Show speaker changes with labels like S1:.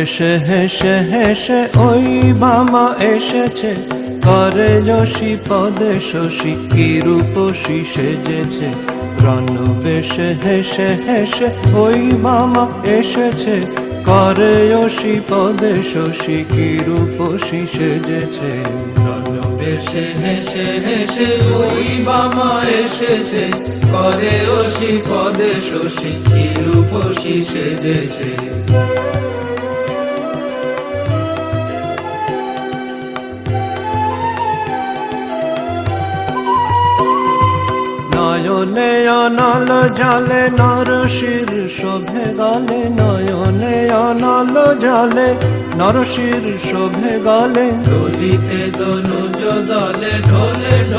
S1: বেশে হেসে হেসে ওই বামা এসেছে, করে যশী পদে শশী কি রূপসী সেজেছে। রণ বেশে হেসে হেসে ওই বামা এসেছে, করে যশী পদে শশী কি রূপসী সেজেছে।
S2: রণ বেশে হেসে হেসে ওই বামা এসেছে, করে অসি পদে শশী কি রূপসী সেজেছে।
S1: নয়নে অনল জলে নরশির শোভে গলে, নয়নে অনল জলে নরশির শোভে গলে।
S2: দলিতে দনুজ দলে ঢোলে